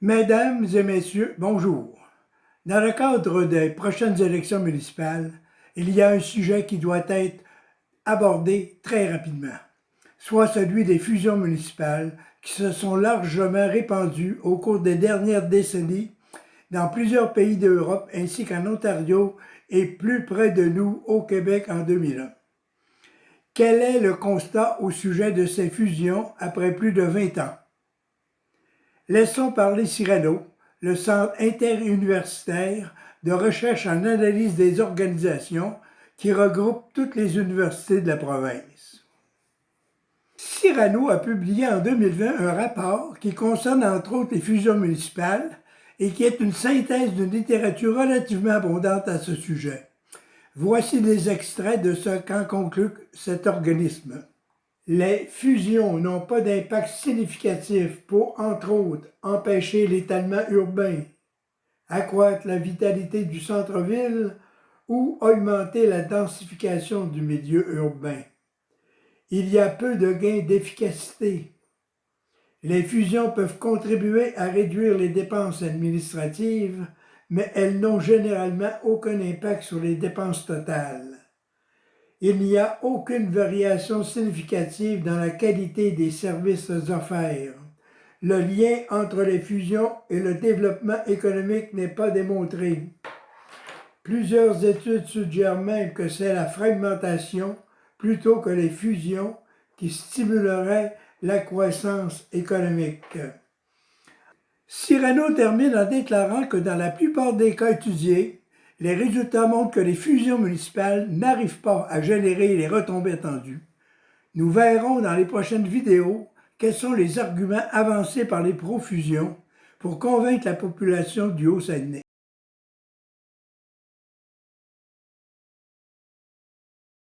Mesdames et messieurs, bonjour. Dans le cadre des prochaines élections municipales, il y a un sujet qui doit être abordé très rapidement, soit celui des fusions municipales qui se sont largement répandues au cours des dernières décennies dans plusieurs pays d'Europe ainsi qu'en Ontario et plus près de nous au Québec en 2001. Quel est le constat au sujet de ces fusions après plus de 20 ans? Laissons parler Cyrano, le Centre interuniversitaire de recherche en analyse des organisations qui regroupe toutes les universités de la province. Cyrano a publié en 2020 un rapport qui concerne entre autres les fusions municipales et qui est une synthèse d'une littérature relativement abondante à ce sujet. Voici des extraits de ce qu'en conclut cet organisme. Les fusions n'ont pas d'impact significatif pour, entre autres, empêcher l'étalement urbain, accroître la vitalité du centre-ville ou augmenter la densification du milieu urbain. Il y a peu de gains d'efficacité. Les fusions peuvent contribuer à réduire les dépenses administratives, mais elles n'ont généralement aucun impact sur les dépenses totales. Il n'y a aucune variation significative dans la qualité des services offerts. Le lien entre les fusions et le développement économique n'est pas démontré. Plusieurs études suggèrent même que c'est la fragmentation plutôt que les fusions qui stimuleraient la croissance économique. Cyrano termine en déclarant que dans la plupart des cas étudiés, les résultats montrent que les fusions municipales n'arrivent pas à générer les retombées attendues. Nous verrons dans les prochaines vidéos quels sont les arguments avancés par les pro-fusions pour convaincre la population du Haut-Saguenay.